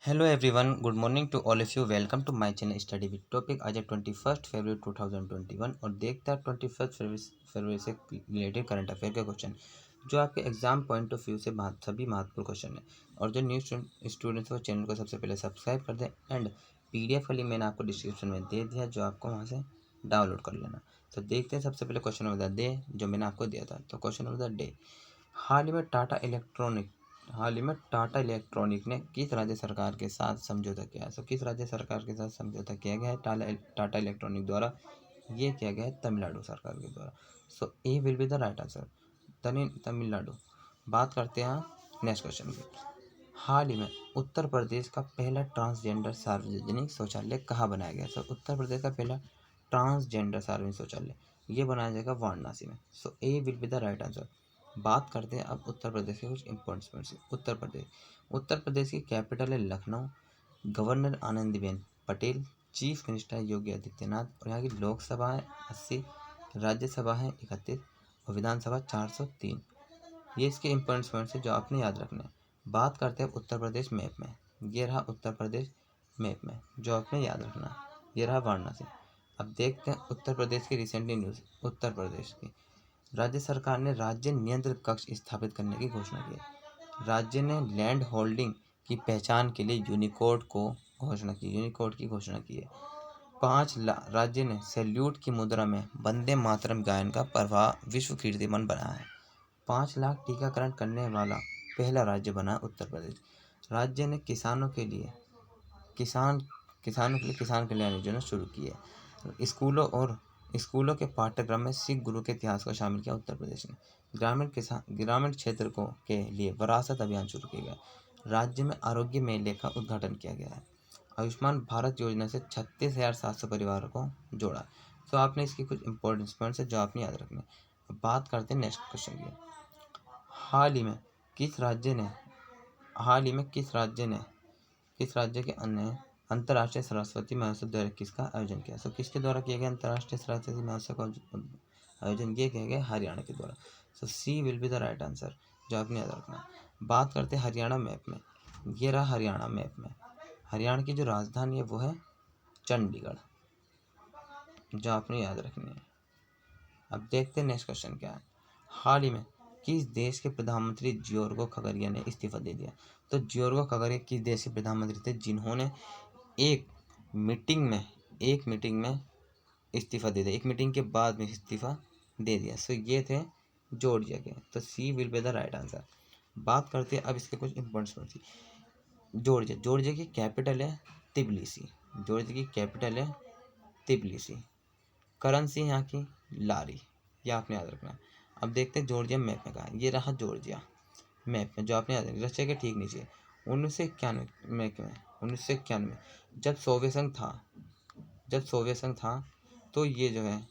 Hello everyone, good morning to all of you. Welcome to my channel study with topic. आज है 21 फरवरी 2021 और देखते हैं 21 फरवरी से रिलेटेड करंट अफेयर के क्वेश्चन जो आपके एग्जाम पॉइंट ऑफ व्यू से सभी महत्वपूर्ण क्वेश्चन है। और जो न्यू स्टूडेंट्स वो चैनल को सबसे पहले सब्सक्राइब कर दें एंड PDF वाली मैंने आपको डिस्क्रिप्शन में दे दिया जो आपको वहाँ से डाउनलोड कर लेना। तो देखते हैं सबसे पहले क्वेश्चन ऑफ द डे जो मैंने आपको दिया था। तो क्वेश्चन ऑफ द डे, हाल ही में टाटा इलेक्ट्रॉनिक ने किस राज्य सरकार के साथ समझौता किया है? किस राज्य सरकार के साथ समझौता किया गया है टाटा इलेक्ट्रॉनिक द्वारा? ये किया गया है तमिलनाडु सरकार के द्वारा। So A will be the right answer, Tamil Nadu. बात करते हैं नेक्स्ट क्वेश्चन की। हाल ही में उत्तर प्रदेश का पहला ट्रांसजेंडर सार्वजनिक शौचालय कहाँ बनाया गया? उत्तर प्रदेश का पहला ट्रांसजेंडर सार्वजनिक शौचालय ये बनाया जाएगा वाराणसी में। So A will be the right answer. बात करते हैं अब उत्तर प्रदेश के कुछ इंपॉर्टेंट पॉइंट्स। उत्तर प्रदेश की कैपिटल है Lucknow. Governor Anandiben Patel, chief minister Yogi Adityanath और यहाँ की लोकसभा है 80, राज्यसभा है 31 और विधानसभा 403। ये इसके इंपॉर्टेंट पॉइंट्स है जो आपने याद रखना है। बात करते हैं उत्तर प्रदेश मैप में। ये रहा उत्तर प्रदेश मैप में जो आपने याद रखना है। ये रहा वाराणसी। अब देखते हैं उत्तर प्रदेश की रिसेंटली न्यूज़। उत्तर प्रदेश की राज्य सरकार ने राज्य नियंत्रण कक्ष स्थापित करने की घोषणा की है। राज्य ने लैंड होल्डिंग की पहचान के लिए यूनिकोड की घोषणा की है। राज्य ने सैल्यूट की मुद्रा में वंदे मातरम गायन का प्रभाव विश्व कीर्तिमान बनाया है। 5 लाख टीकाकरण करने वाला पहला राज्य बना उत्तर प्रदेश। राज्य ने किसानों के लिए किसान कल्याण योजना शुरू की है। स्कूलों के पाठ्यक्रम में सिख गुरु के इतिहास को शामिल किया उत्तर प्रदेश ने। ग्रामीण क्षेत्र के लिए विरासत अभियान शुरू किया गया। राज्य में आरोग्य मेले का उद्घाटन किया गया है। आयुष्मान भारत योजना से 36,700 परिवारों को जोड़ा। तो आपने इसकी कुछ इंपॉर्टेंट पॉइंट्स है जो आपने याद रखने। अब बात करते हैं नेक्स्ट क्वेश्चन की। हाल ही में किस राज्य के अन्य अंतर्राष्ट्रीय सरस्वती महोत्सव 2021 का आयोजन किया? किसके द्वारा किया गया अंतर्राष्ट्रीय सरस्वती महोत्सव का आयोजन? ये किया गया हरियाणा के द्वारा। C will be the right answer जो आपने याद रखना है। बात करते हैं हरियाणा मैप में। ये रहा हरियाणा मैप में। हरियाणा की जो राजधानी है वो है चंडीगढ़ जो आपने याद रखनी है। अब देखते हैं नेक्स्ट क्वेश्चन क्या है। हाल ही में किस देश के प्रधानमंत्री जियोरगो खगरिया ने इस्तीफा दे दिया? तो जियोरगो खगरिया किस देश के प्रधानमंत्री थे जिन्होंने एक मीटिंग में इस्तीफा दे दिया, एक मीटिंग के बाद में इस्तीफा दे दिया। ये थे जॉर्जिया के। तो C will be the right answer. बात करते हैं अब इसके कुछ इंपॉर्टेंट। जॉर्जिया की कैपिटल है तिबिलिसी। करेंसी यहाँ की लारी, ये आपने याद रखना है। अब देखते हैं जॉर्जिया मैप में कहा। ये रहा जॉर्जिया मैप में जो आपने याद रखना। रशिया के ठीक नीचे 1991 जब सोवियत संघ था तो ये जो है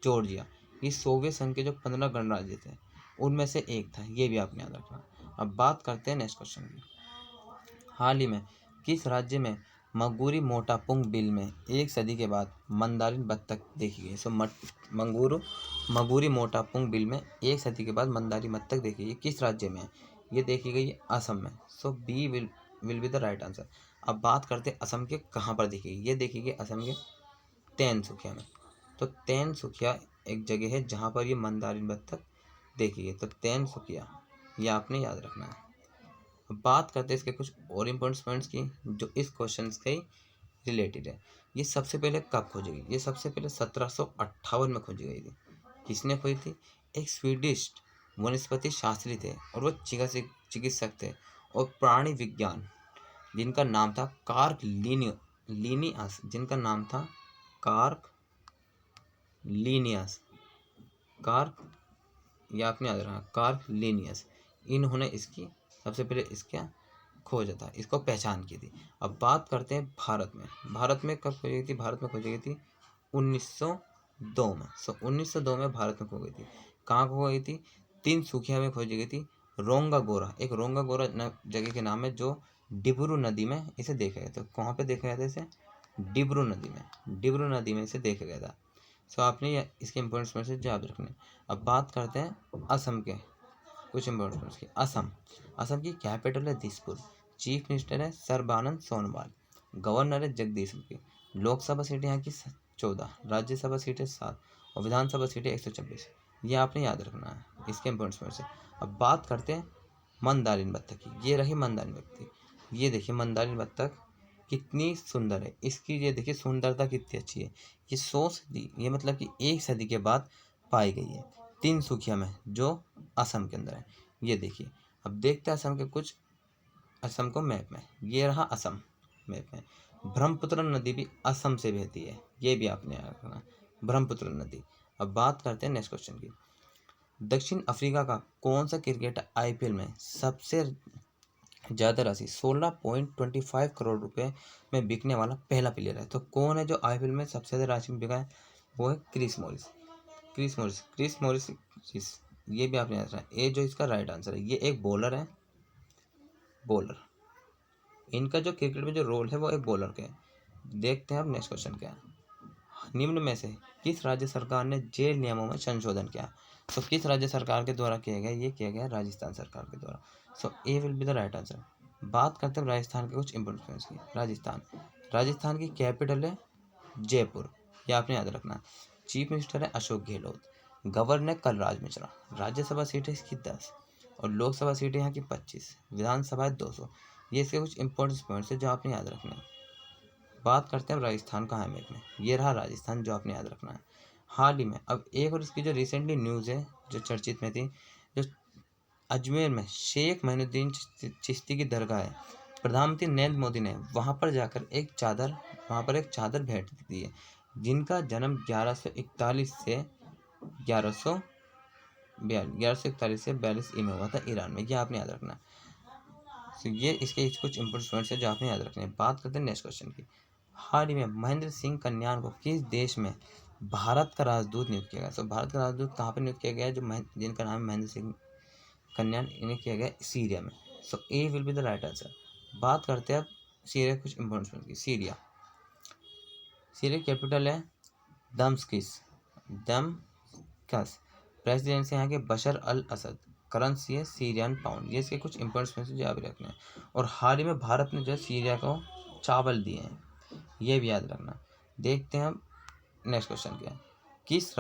जॉर्जिया, ये सोवियत संघ के जो 15 गणराज्य थे उनमें से एक था। ये भी आपने याद रखना। अब बात करते हैं नेक्स्ट क्वेश्चन की। हाल ही में किस राज्य में मगुरी मोटापुंग बिल में 1 सदी के बाद मंदारिन बत्तख देखी गई? मगुरी मोटापुंग बिल में 1 सदी के बाद मंदारी बत्तख देखी गई किस राज्य में? ये देखी गई असम में। B will be the right answer. अब बात करते हैं असम के कहाँ पर देखी गई? ये देखी गई असम के तेनसुखिया में। तो तेनसुखिया एक जगह है जहाँ पर ये मंदारिन बत्तख देखी गई। तो तेनसुखिया ये आपने याद रखना है। बात करते हैं इसके कुछ और इम्पोर्टेंट पॉइंट्स की जो इस क्वेश्चन के रिलेटेड है। ये सबसे पहले कब खोजी गई? ये सबसे पहले 1758 में खोजी गई थी। किसने खोजी थी? एक स्वीडिश वनस्पति शास्त्री थे और वो चिकित्सक थे और प्राणी विज्ञान जिनका नाम था कार्क लीनियस ये आपने याद रखना, कार्क लीनियस। इन्होंने इसकी सबसे पहले इसका खोजा था, इसको पहचान की थी। अब बात करते हैं भारत में कब खोजी गई थी? भारत में खोजी गई थी 1902 में। 1902 में भारत में खो गई थी। कहाँ खो गई थी? तिनसुकिया में खोजी गई थी। रोंगागोरा जगह के नाम है जो डिब्रू नदी में इसे देखा गया था। कहाँ पे देखा गया था इसे? डिब्रू नदी में इसे देखा गया था। आपने इसके इंपॉर्टेंट से याद रखने। अब बात करते हैं असम के कुछ इंपॉर्टेंट की। असम की कैपिटल है दिसपुर। चीफ मिनिस्टर है सर्बानंद सोनोवाल, गवर्नर है जगदीश मुखी। लोकसभा सीटें यहाँ की 14, राज्यसभा सीटें 7 और विधानसभा सीटें 126। ये आपने याद रखना है इसके इम्पोर्टेंस से। अब बात करते हैं मंदारिन बत्तख की। ये रही मंदारिन बत्तख, ये देखिए मंदारिन बत्तख कितनी सुंदर है, इसकी ये देखिए सुंदरता कितनी अच्छी है। ये 100 सदी, ये मतलब कि 1 सदी के बाद पाई गई है तिनसुकिया में, जो असम के अंदर है। ये देखिए, अब देखते हैं असम के कुछ, असम को मैप में, ये रहा असम मैप में। ब्रह्मपुत्र नदी भी असम से बहती है, ये भी आपने याद रखना, ब्रह्मपुत्र नदी। अब बात करते हैं नेक्स्ट क्वेश्चन की। दक्षिण अफ्रीका का कौन सा क्रिकेटर आईपीएल में सबसे ज़्यादा राशि 16.25 करोड़ रुपए में बिकने वाला पहला प्लेयर है? तो कौन है जो आईपीएल में सबसे ज़्यादा राशि में बिका है? वो है क्रिस मॉरिस। क्रिस मॉरिस, ये भी आपने याद रखना। ये जो इसका राइट आंसर है, ये एक बॉलर है, बॉलर। इनका जो क्रिकेट में जो रोल है वो एक बॉलर का है। देखते हैं अब नेक्स्ट क्वेश्चन क्या है। निम्न में से किस राज्य सरकार ने जेल नियमों में संशोधन किया? तो किस राज्य सरकार के द्वारा किया गया? ये किया गया राजस्थान सरकार के द्वारा। So A will be the right answer. बात करते हैं राजस्थान के कुछ इंपोर्टेंट की। राजस्थान की कैपिटल है जयपुर, ये आपने याद रखना। चीफ मिनिस्टर है अशोक गहलोत, गवर्नर कलराज मिश्रा। राज्यसभा सीटें इसकी 10 और लोकसभा सीटें यहाँ की 25, विधानसभा है 200। ये इसके कुछ इंपॉर्टेंट पॉइंट्स है जो आपने याद रखना है। बात करते हैं राजस्थान कहाँ है मैप में। ये रहा राजस्थान, जो आपने याद रखना है। हाल ही में अब एक और इसकी जो रिसेंटली न्यूज़ है जो चर्चित में थी, जो अजमेर में शेख मोइनुद्दीन चिश्ती की दरगाह है, प्रधानमंत्री नरेंद्र मोदी ने वहाँ पर जाकर एक चादर भेंट दी है, जिनका जन्म 1141 से 42 में हुआ था ईरान में। यह आपने याद रखना। तो ये इसके कुछ इंपॉर्टेंट पॉइंट्स है जो आपने याद रखने हैं। बात करते हैं नेक्स्ट क्वेश्चन की। हाल ही में महेंद्र सिंह कन्यान को किस देश में भारत का राजदूत नियुक्त किया गया? तो भारत का राजदूत कहाँ पर नियुक्त किया गया है? जिनका नाम है महेंद्र सिंह कन्यान, इन्हें किया गया सीरिया में। So A will be the right answer. बात करते हैं अब सीरिया कुछ इंपॉर्टेंट की। सीरिया कैपिटल है दमस्कस। प्रेसिडेंट यहाँ के बशर अल असद। करेंसी है सीरियन पाउंड। ये इसके कुछ इंपॉर्टेंट जो याद रखना है। और हाल ही में भारत ने जो सीरिया को चावल दिए हैं, ये भी याद रखना। देखते हैं अब नेक्स्ट क्वेश्चन क्या है। किस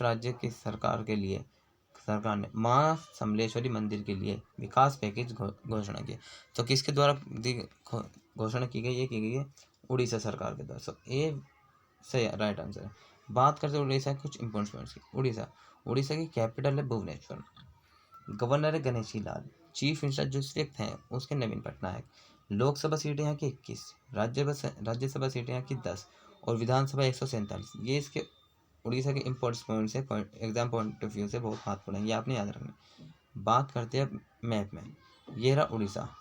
राज्य की सरकार ने मां समलेश्वरी मंदिर के लिए विकास पैकेज घोषणा की? तो किसके द्वारा घोषणा की गई? ये की गई है उड़ीसा सरकार के द्वारा। सो ए सही राइट आंसर है। बात करते हैं उड़ीसा के कुछ इंपॉर्टेंट पॉइंट्स की। उड़ीसा की कैपिटल है भुवनेश्वर, गवर्नर है गणेशी लाल, चीफ मिनिस्टर जो इस वक्त हैं उसके नवीन पटनायक। लोकसभा सीटें यहाँ की 21, राज्यसभा सीटें यहाँ की 10 और विधानसभा 147। ये इसके उड़ीसा के इंपॉर्टेंट पॉइंट्स है, एग्जाम पॉइंट ऑफ व्यू से बहुत महत्वपूर्ण है, ये आपने याद रखना। बात करते हैं मैप में। ये रहा उड़ीसा,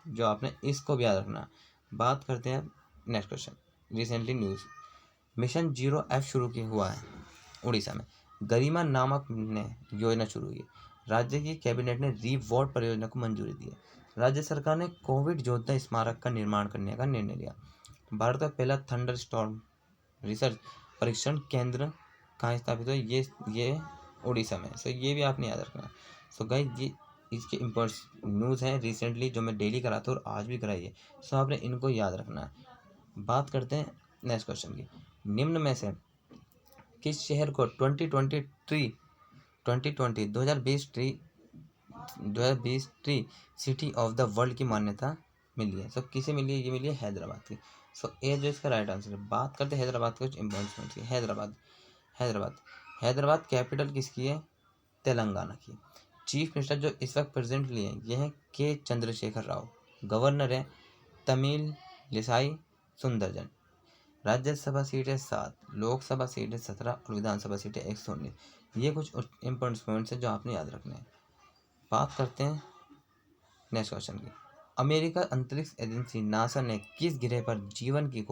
जो आपने इसको भी याद रखना। बात करते हैं next question. Recently news mission 0F शुरू किया हुआ है उड़ीसा में। गरिमा नामक ने योजना शुरू की। राज्य की कैबिनेट ने रीवॉर्ड परियोजना को मंजूरी दी है। राज्य सरकार ने कोविड योद्धा स्मारक का निर्माण करने का निर्णय लिया। भारत का पहला थंडर स्टॉर्म रिसर्च परीक्षण केंद्र कहाँ स्थापित हो? ये उड़ीसा में। सो ये भी आपने याद रखना। सो गाइस, ये इसके इम्पोर्टेंट न्यूज़ हैं रिसेंटली जो मैं डेली कराता हूँ और आज भी कराई है। सो आपने इनको याद रखना है। बात करते हैं नेक्स्ट क्वेश्चन की। निम्न में से किस शहर को 2020 tree city of the world की मान्यता मिली है? सो किसे मिली है? ये मिली है हैदराबाद की। सो ए जो इसका राइट आंसर है। बात करते हैं हैदराबाद के कुछ इंपॉर्टेंट की। हैदराबाद कैपिटल किसकी है? तेलंगाना की। चीफ मिनिस्टर जो इस वक्त प्रेजेंटली है ये है के चंद्रशेखर राव, गवर्नर है तमिलिसाई सुंदरजन। राज्यसभा सीटें 7, लोकसभा सीटें 17 और विधानसभा सीटें 119। ये कुछ इंपॉर्टेंट पॉइंट्स हैं जो आपने याद रखने हैं। बात करते हैं नेक्स्ट क्वेश्चन की। अमेरिका अंतरिक्ष एजेंसी नासा ने किस ग्रह पर जीवन की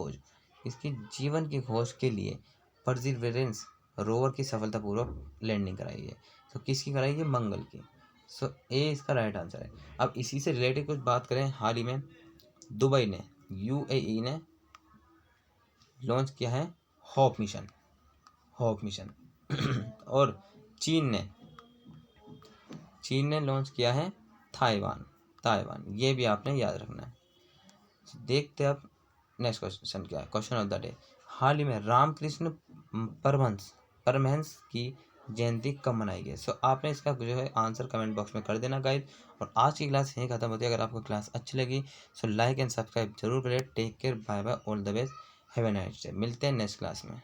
खोज के लिए परसिवरेंस रोवर की सफलतापूर्वक लैंडिंग कराई है? तो किसकी कराई है? मंगल की। सो ए इसका राइट आंसर है। अब इसी से रिलेटेड कुछ बात करें। हाल ही में दुबई ने, यूएई ने लॉन्च किया है होप मिशन और चीन ने लॉन्च किया है थाईवान। ताइवान। ये भी आपने याद रखना है। देखते हैं अब नेक्स्ट क्वेश्चन क्या है। क्वेश्चन ऑफ द डे, हाल ही में रामकृष्ण परमहंस की जयंती कब मनाई गई। सो आपने इसका जो है आंसर कमेंट बॉक्स में कर देना गाइस। और आज की क्लास यहीं खत्म होती है। अगर आपको क्लास अच्छी लगी सो लाइक एंड सब्सक्राइब जरूर करें। Take care, bye bye, all the best, have a nice day. मिलते हैं नेक्स्ट क्लास में।